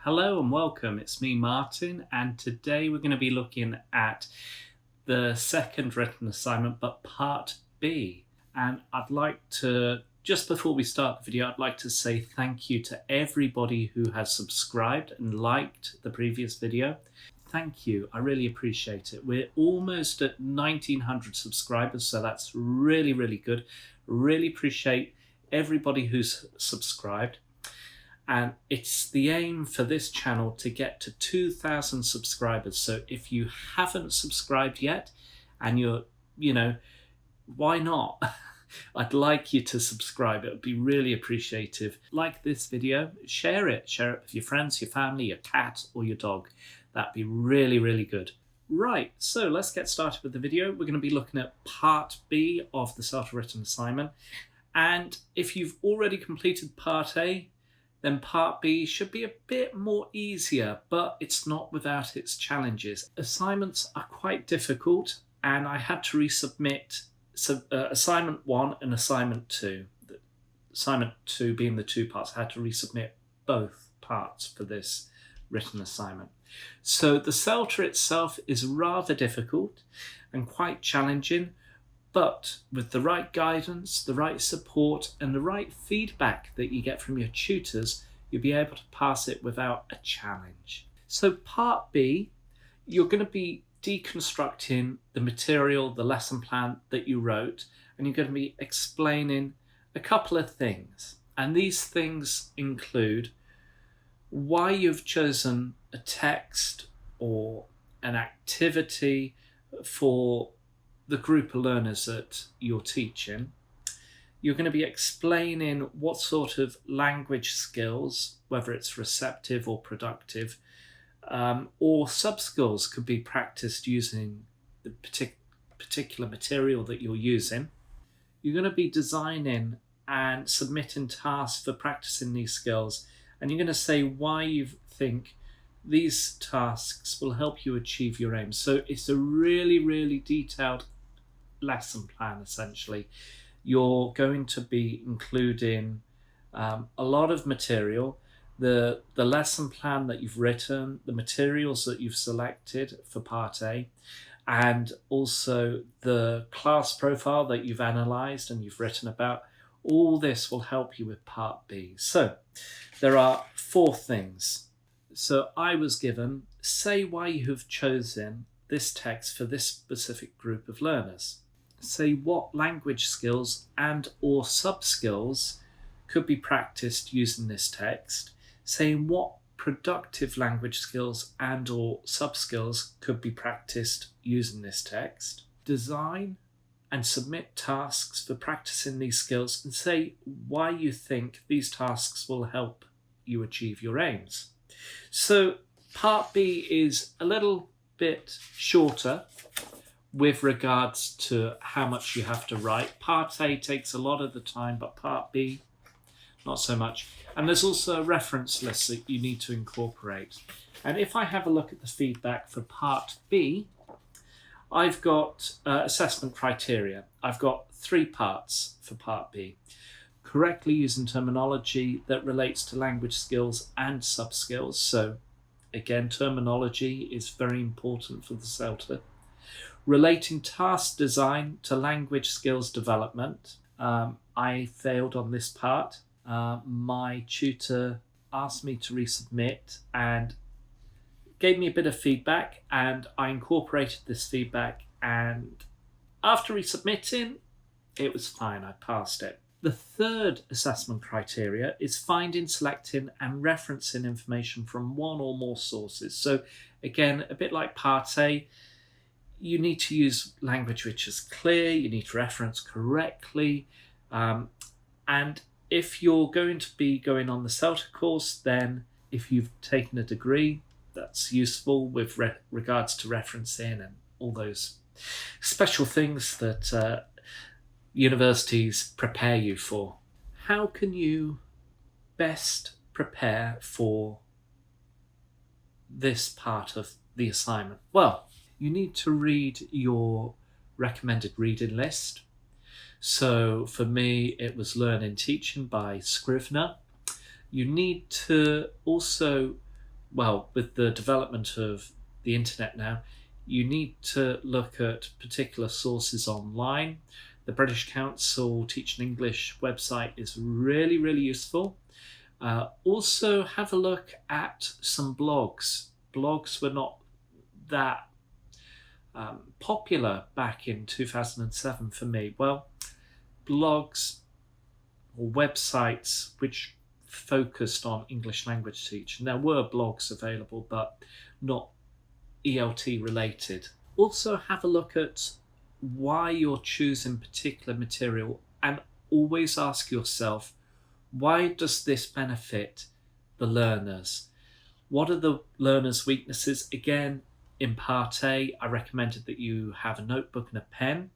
Hello and welcome, it's me Martin, and today we're going to be looking at the second written assignment, but part B. And I'd like to, just before we start the video, I'd like to say thank you to everybody who has subscribed and liked the previous video. Thank you, I really appreciate it. We're almost at 1900 subscribers, so that's really good. Really appreciate everybody who's subscribed. And it's the aim for this channel to get to 2,000 subscribers. So if you haven't subscribed yet and you're, why not? I'd like you to subscribe. It would be really appreciative. Like this video, share it with your friends, your family, your cat or your dog. That'd be really good. Right, so let's get started with the video. We're going to be looking at part B of the CELTA written assignment. And if you've already completed part A, then part B should be a bit more easier, but it's not without its challenges. Assignments are quite difficult, and I had to resubmit assignment 1 and assignment 2. Assignment 2 being the 2 parts, I had to resubmit both parts for this written assignment. So the CELTA itself is rather difficult and quite challenging, but with the right guidance, the right support, and the right feedback that you get from your tutors, you'll be able to pass it without a challenge. So part B, you're going to be deconstructing the material, the lesson plan that you wrote, and you're going to be explaining a couple of things. And these things include why you've chosen a text or an activity for the group of learners that you're teaching. You're going to be explaining what sort of language skills, whether it's receptive or productive, or sub-skills could be practiced using the particular material that you're using. You're going to be designing and submitting tasks for practicing these skills, and you're going to say why you think these tasks will help you achieve your aims. So it's a really detailed lesson plan. Essentially, you're going to be including a lot of material, the lesson plan that you've written, the materials that you've selected for part A, and also the class profile that you've analysed and you've written about. All this will help you with part B. So there are 4 things. So I was given, say why you have chosen this text for this specific group of learners. Say what language skills and or sub-skills could be practiced using this text. Saying what productive language skills and or sub-skills could be practiced using this text. Design and submit tasks for practicing these skills and say why you think these tasks will help you achieve your aims. So part B is a little bit shorter with regards to how much you have to write. Part A takes a lot of the time, but part B, not so much. And there's also a reference list that you need to incorporate. And if I have a look at the feedback for part B, I've got assessment criteria. I've got 3 parts for part B. Correctly using terminology that relates to language skills and sub-skills. So again, terminology is very important for the CELTA. Relating task design to language skills development. I failed on this part. My tutor asked me to resubmit and gave me a bit of feedback, and I incorporated this feedback, and after resubmitting, it was fine, I passed it. The 3rd assessment criteria is finding, selecting and referencing information from 1 or more sources. So again, a bit like part A, you need to use language which is clear, you need to reference correctly, and if you're going to be going on the CELTA course, then if you've taken a degree, that's useful with regards to referencing and all those special things that universities prepare you for. How can you best prepare for this part of the assignment? Well, you need to read your recommended reading list. So for me, it was Learning Teaching by Scrivener. You need to also well, with the development of the internet now, you need to look at particular sources online. The British Council Teaching English website is really, really useful. Also, have a look at some blogs. Blogs were not that popular back in 2007 for me. Well, blogs or websites which focused on English language teaching. There were blogs available, but not ELT related. Also, have a look at why you're choosing particular material, and always ask yourself, why does this benefit the learners? What are the learners' weaknesses? Again, in part A, I recommended that you have a notebook and a pen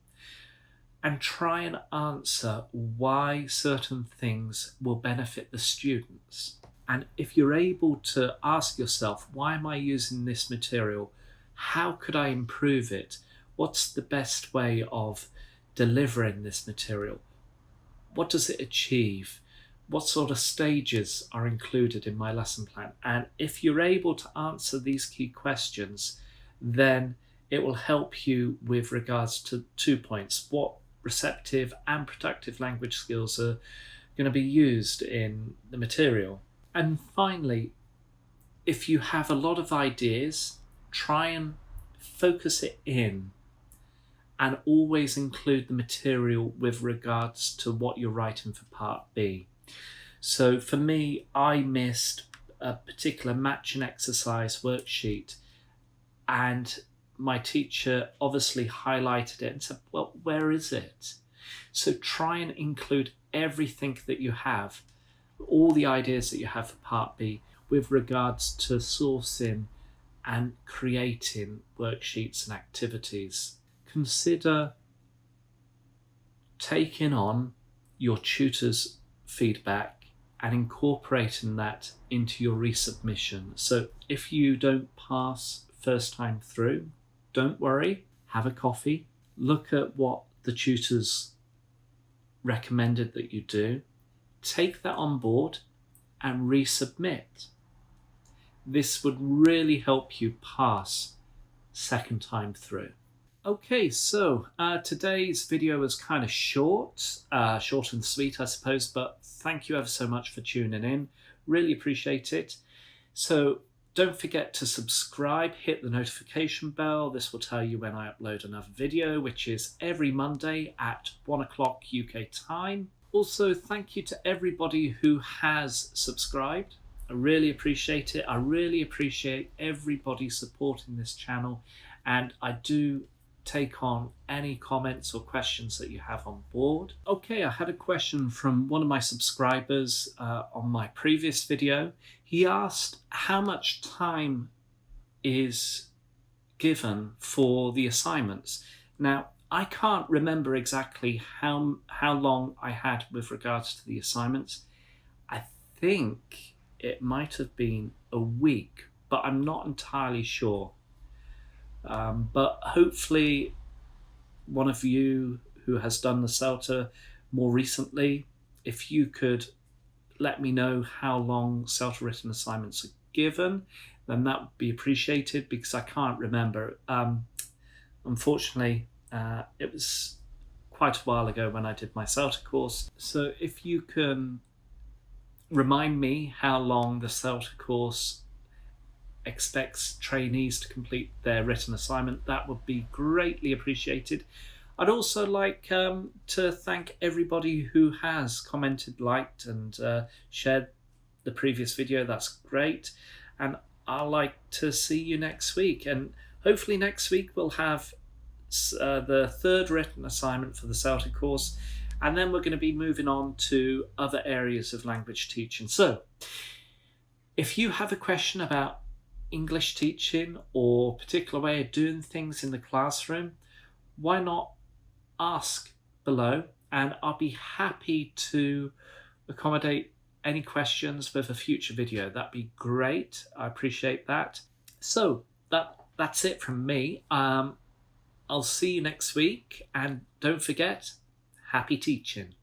and try and answer why certain things will benefit the students. And if you're able to ask yourself, why am I using this material? How could I improve it? What's the best way of delivering this material? What does it achieve? What sort of stages are included in my lesson plan? And if you're able to answer these key questions, then it will help you with regards to 2 points. What receptive and productive language skills are going to be used in the material? And finally, if you have a lot of ideas, try and focus it in and always include the material with regards to what you're writing for part B. So for me, I missed a particular matching exercise worksheet, and my teacher obviously highlighted it and said, well, where is it? So try and include everything that you have, all the ideas that you have for part B with regards to sourcing and creating worksheets and activities. Consider taking on your tutor's feedback and incorporating that into your resubmission. So if you don't pass first time through, don't worry, have a coffee, look at what the tutors recommended that you do, take that on board and resubmit. This would really help you pass second time through. Okay, so today's video was kind of short and sweet, I suppose, but thank you ever so much for tuning in. Really appreciate it. So don't forget to subscribe, hit the notification bell. This will tell you when I upload another video, which is every Monday at 1 o'clock UK time. Also, thank you to everybody who has subscribed. I really appreciate it. I really appreciate everybody supporting this channel, and I do take on any comments or questions that you have on board. Okay, I had a question from one of my subscribers on my previous video. He asked how much time is given for the assignments. Now, I can't remember exactly how long I had with regards to the assignments. I think it might have been a week, but I'm not entirely sure. But hopefully one of you who has done the CELTA more recently, if you could let me know how long CELTA written assignments are given, then that would be appreciated, because I can't remember. Unfortunately, it was quite a while ago when I did my CELTA course. So if you can remind me how long the CELTA course expects trainees to complete their written assignment, that would be greatly appreciated. I'd also like to thank everybody who has commented, liked and shared the previous video. That's great, and I'd like to see you next week, and hopefully next week we'll have the third written assignment for the CELTA course, and then we're going to be moving on to other areas of language teaching. So if you have a question about English teaching or a particular way of doing things in the classroom, why not ask below, and I'll be happy to accommodate any questions with a future video. That'd be great. I appreciate that. So that's it from me. I'll see you next week, and don't forget, happy teaching.